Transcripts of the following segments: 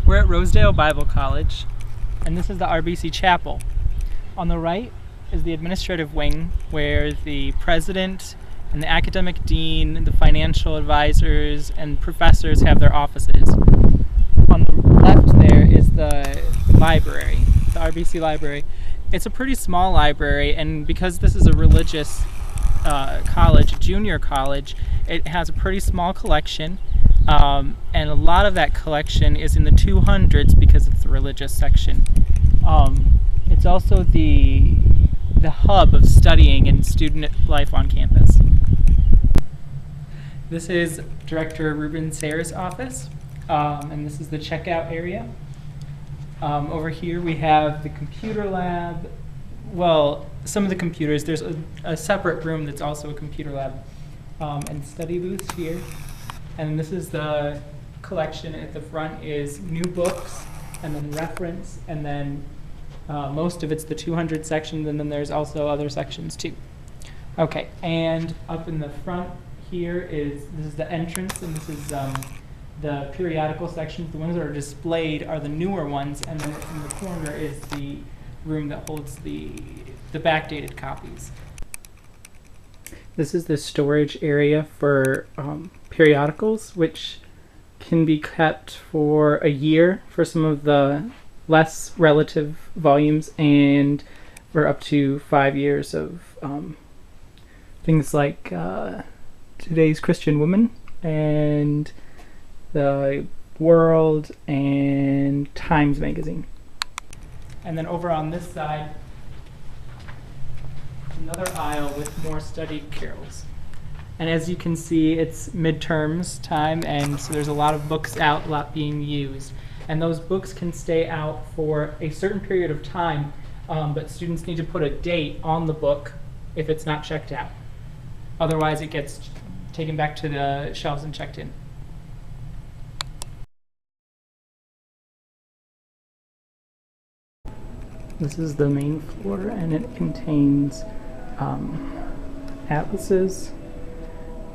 We're at Rosedale Bible College, and this is the RBC Chapel. On the right is the administrative wing, where the president and the academic dean, the financial advisors, and professors have their offices. On the left there is the library, the RBC library. It's a pretty small library, and because this is a religious college, a junior college, it has a pretty small collection, and a lot of that collection is in the 200s because it's the religious section. It's also the hub of studying and student life on campus. This is Director Ruben Sayer's office, and this is the checkout area. Over here we have the computer lab. Well, some of the computers. There's a separate room that's also a computer lab, and study booths here. And this is the collection. At the front is new books, and then reference, and then most of it's the 200 section, and then there's also other sections too. Okay, and up in the front here this is the entrance, and this is the periodical sections. The ones that are displayed are the newer ones, and then in the corner is the room that holds the backdated copies. This is the storage area for periodicals, which can be kept for a year for some of the less relative volumes, and for up to 5 years of things like Today's Christian Woman and the World and Times magazine. And then over on this side, another aisle with more study carols. And as you can see, it's midterms time, and so there's a lot of books out, a lot being used. And those books can stay out for a certain period of time, but students need to put a date on the book if it's not checked out. Otherwise, it gets taken back to the shelves and checked in. This is the main floor, and it contains atlases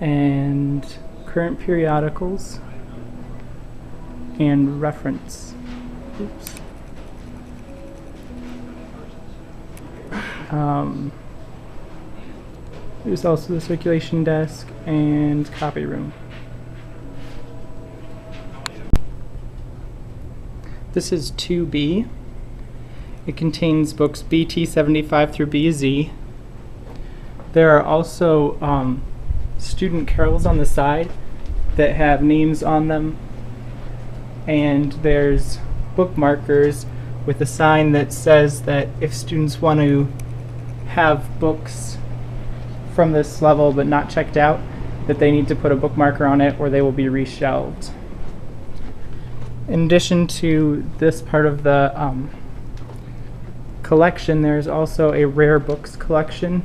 and current periodicals and reference. Oops. There's also the circulation desk and copy room. This is 2B. It contains books BT 75 through BZ. There are also student carols on the side that have names on them, and there's bookmarkers with a sign that says that if students want to have books from this level but not checked out, that they need to put a bookmarker on it or they will be reshelved. In addition to this part of the collection, there's also a rare books collection,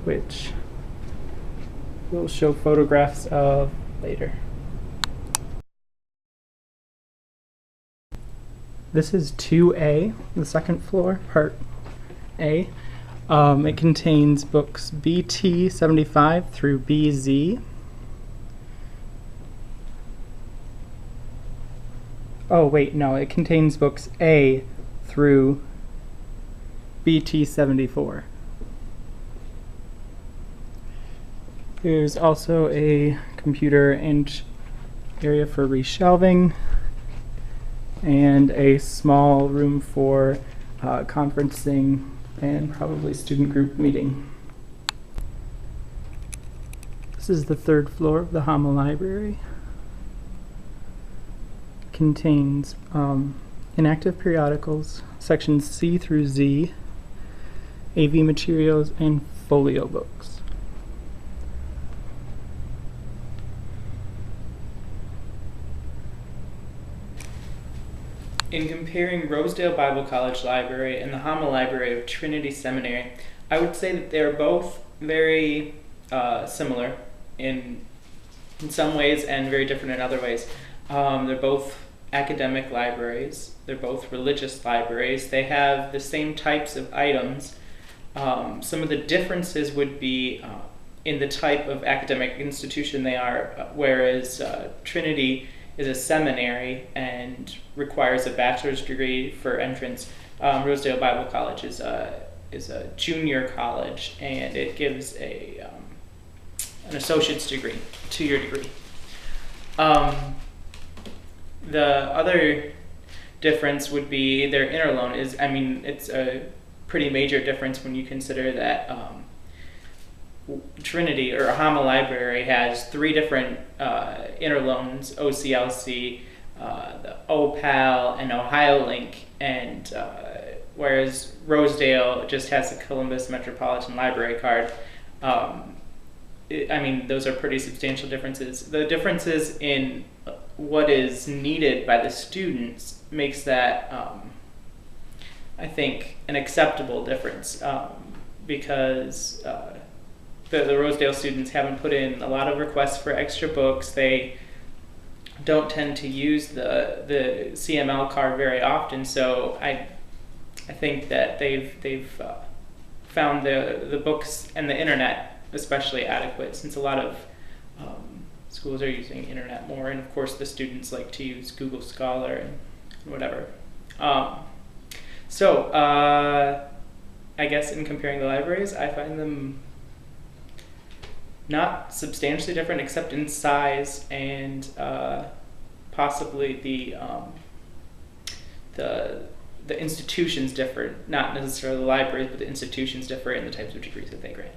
which we'll show photographs of later. This is 2A, the second floor, part A. It contains books BT 75 through BZ. Oh wait, no, it contains books A through BT 74. There's also a computer and area for reshelving, and a small room for conferencing and probably student group meeting. This is the third floor of the Hama Library. Contains inactive periodicals, sections C through Z, AV materials, and folio books. In comparing Rosedale Bible College Library and the Hama Library of Trinity Seminary, I would say that they're both very similar in some ways and very different in other ways. They're both academic libraries. They're both religious libraries. They have the same types of items. Some of the differences would be in the type of academic institution they are, whereas Trinity is a seminary and requires a bachelor's degree for entrance. Rosedale Bible College is a junior college, and it gives an associate's degree, 2-year degree. The other difference would be their interloan it's a pretty major difference when you consider that Trinity or Hama Library has 3 different interloans: OCLC, the OPAL, and Ohio Link, and whereas Rosedale just has the Columbus Metropolitan Library card. Those are pretty substantial differences. The differences in what is needed by the students makes that, I think, an acceptable difference, because the Rosedale students haven't put in a lot of requests for extra books. They don't tend to use the CML card very often, so I think that they've found the books and the internet especially adequate, since a lot of schools are using internet more, and of course the students like to use Google Scholar and whatever. I guess in comparing the libraries, I find them not substantially different except in size and possibly the institutions differ, not necessarily the libraries, but the institutions differ in the types of degrees that they grant.